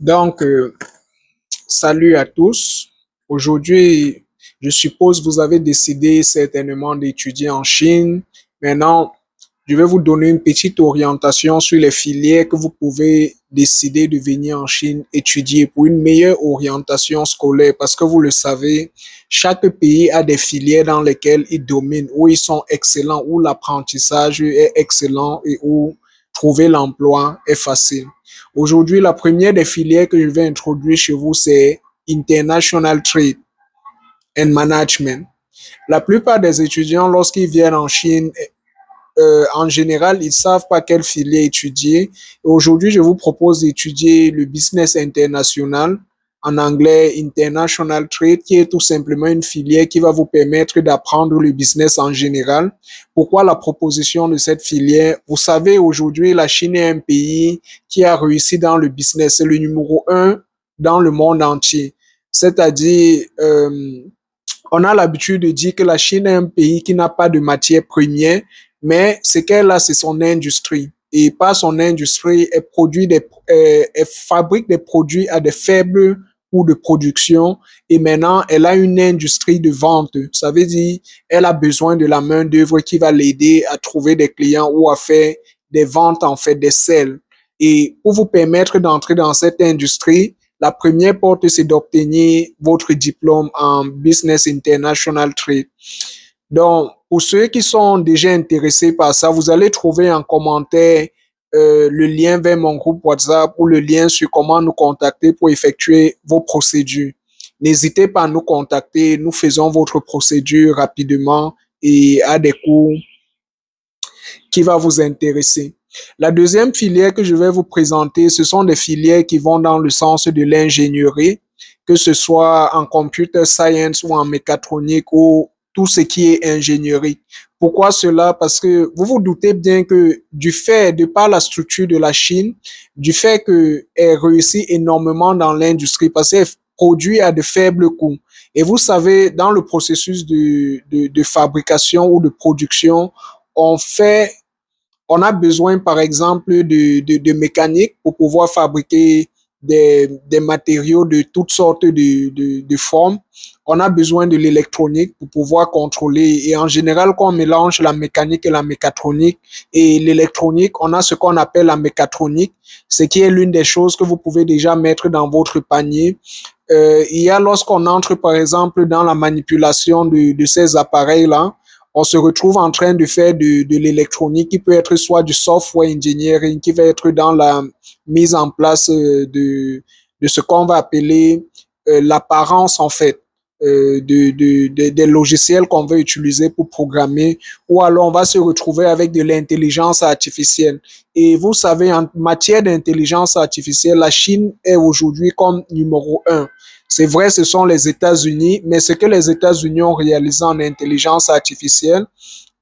Donc, salut à tous. Aujourd'hui, je suppose vous avez décidé certainement d'étudier en Chine. Maintenant, je vais vous donner une petite orientation sur les filières que vous pouvez décider de venir en Chine étudier pour une meilleure orientation scolaire. Parce que vous le savez, chaque pays a des filières dans lesquelles ils dominent, où ils sont excellents, où l'apprentissage est excellent et où trouver l'emploi est facile. Aujourd'hui, la première des filières que je vais introduire chez vous, c'est International Trade and Management. La plupart des étudiants, lorsqu'ils viennent en Chine, en général, ils ne savent pas quelle filière étudier. Aujourd'hui, je vous propose d'étudier le business international, en anglais International Trade, qui est tout simplement une filière qui va vous permettre d'apprendre le business en général. Pourquoi la proposition de cette filière? Vous savez, aujourd'hui, la Chine est un pays qui a réussi dans le business. C'est le numéro un dans le monde entier. C'est-à-dire, on a l'habitude de dire que la Chine est un pays qui n'a pas de matière première, mais ce qu'elle a, c'est son industrie. Et par son industrie, elle fabrique des produits à des faibles coûts de production. Et maintenant, elle a une industrie de vente. Ça veut dire, elle a besoin de la main-d'œuvre qui va l'aider à trouver des clients ou à faire des ventes, en fait, des sales. Et pour vous permettre d'entrer dans cette industrie, la première porte, c'est d'obtenir votre diplôme en Business International Trade. Donc, pour ceux qui sont déjà intéressés par ça, vous allez trouver en commentaire le lien vers mon groupe WhatsApp ou le lien sur comment nous contacter pour effectuer vos procédures. N'hésitez pas à nous contacter, nous faisons votre procédure rapidement et à des coûts qui va vous intéresser. La deuxième filière que je vais vous présenter, ce sont des filières qui vont dans le sens de l'ingénierie, que ce soit en computer science ou en mécatronique ou tout ce qui est ingénierie. Pourquoi cela? Parce que vous vous doutez bien que du fait, de par la structure de la Chine, du fait qu'elle réussit énormément dans l'industrie, parce qu'elle produit à de faibles coûts. Et vous savez, dans le processus de fabrication ou de production, on fait on a besoin, par exemple, de mécanique pour pouvoir fabriquer des matériaux de toutes sortes de formes. On a besoin de l'électronique pour pouvoir contrôler. Et en général, quand on mélange la mécanique et la mécatronique et l'électronique, on a ce qu'on appelle la mécatronique, ce qui est l'une des choses que vous pouvez déjà mettre dans votre panier. Il y a lorsqu'on entre, par exemple, dans la manipulation de ces appareils-là, on se retrouve en train de faire de l'électronique qui peut être soit du software engineering, qui va être dans la mise en place de ce qu'on va appeler l'apparence en fait des logiciels qu'on veut utiliser pour programmer, ou alors on va se retrouver avec de l'intelligence artificielle. Et vous savez, en matière d'intelligence artificielle, la Chine est aujourd'hui comme numéro un. C'est vrai, ce sont les États-Unis, mais ce que les États-Unis ont réalisé en intelligence artificielle,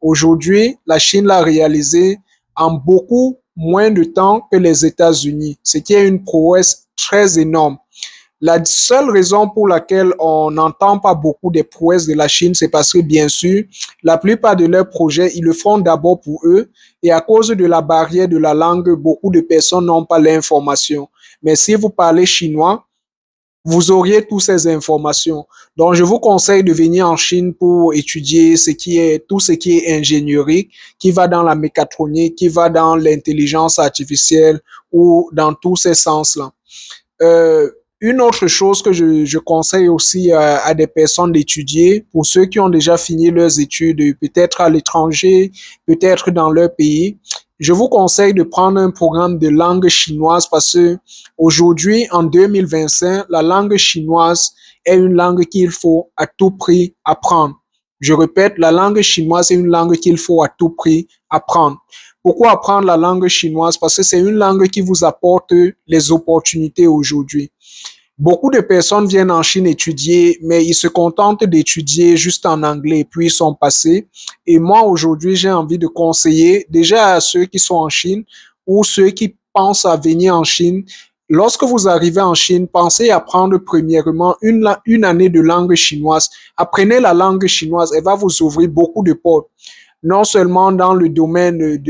aujourd'hui, la Chine l'a réalisé en beaucoup moins de temps que les États-Unis, ce qui est une prouesse très énorme. La seule raison pour laquelle on n'entend pas beaucoup des prouesses de la Chine, c'est parce que, bien sûr, la plupart de leurs projets, ils le font d'abord pour eux. Et à cause de la barrière de la langue, beaucoup de personnes n'ont pas l'information. Mais si vous parlez chinois, vous auriez toutes ces informations. Donc, je vous conseille de venir en Chine pour étudier tout ce qui est ingénierie, qui va dans la mécatronique, qui va dans l'intelligence artificielle ou dans tous ces sens-là. Euh, une autre chose que je conseille aussi à des personnes d'étudier, pour ceux qui ont déjà fini leurs études, peut-être à l'étranger, peut-être dans leur pays, je vous conseille de prendre un programme de langue chinoise parce que aujourd'hui, en 2025, la langue chinoise est une langue qu'il faut à tout prix apprendre. Je répète, la langue chinoise est une langue qu'il faut à tout prix apprendre. Pourquoi apprendre la langue chinoise? Parce que c'est une langue qui vous apporte les opportunités aujourd'hui. Beaucoup de personnes viennent en Chine étudier, mais ils se contentent d'étudier juste en anglais et puis ils sont passés. Et moi, aujourd'hui, j'ai envie de conseiller déjà à ceux qui sont en Chine ou ceux qui pensent à venir en Chine. Lorsque vous arrivez en Chine, pensez à prendre premièrement une année de langue chinoise. Apprenez la langue chinoise, elle va vous ouvrir beaucoup de portes, non seulement dans le domaine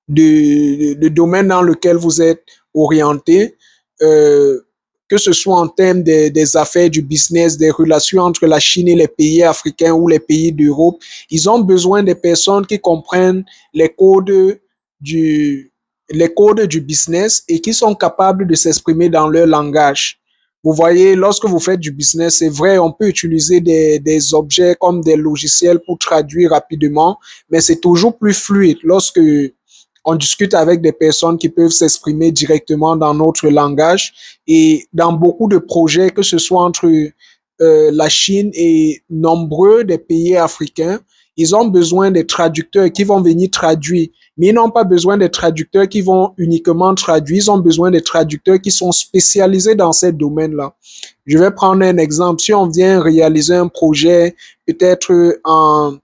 le domaine dans lequel vous êtes orienté, euh, que ce soit en termes des affaires, du business, des relations entre la Chine et les pays africains ou les pays d'Europe. Ils ont besoin des personnes qui comprennent les codes du, les codes du business et qui sont capables de s'exprimer dans leur langage. Vous voyez, lorsque vous faites du business, c'est vrai, on peut utiliser des objets comme des logiciels pour traduire rapidement, mais c'est toujours plus fluide lorsque on discute avec des personnes qui peuvent s'exprimer directement dans notre langage. Et dans beaucoup de projets, que ce soit entre la Chine et nombreux des pays africains, ils ont besoin des traducteurs qui vont venir traduire. Mais ils n'ont pas besoin des traducteurs qui vont uniquement traduire. Ils ont besoin des traducteurs qui sont spécialisés dans ces domaines-là. Je vais prendre un exemple. Si on vient réaliser un projet, peut-être en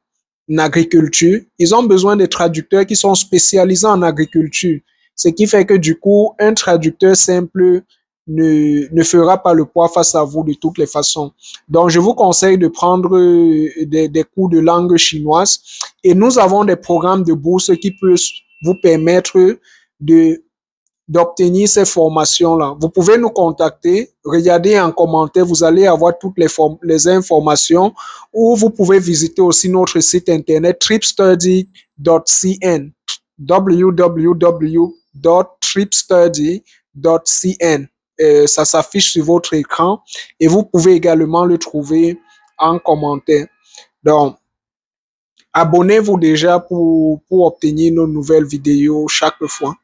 agriculture, ils ont besoin de traducteurs qui sont spécialisés en agriculture. Ce qui fait que du coup, un traducteur simple ne fera pas le poids face à vous de toutes les façons. Donc, je vous conseille de prendre des cours de langue chinoise et nous avons des programmes de bourse qui peuvent vous permettre de d'obtenir ces formations-là. Vous pouvez nous contacter, regardez en commentaire, vous allez avoir toutes les informations ou vous pouvez visiter aussi notre site internet tripstudy.cn www.tripstudy.cn. Ça s'affiche sur votre écran et vous pouvez également le trouver en commentaire. Donc, abonnez-vous déjà pour obtenir nos nouvelles vidéos chaque fois.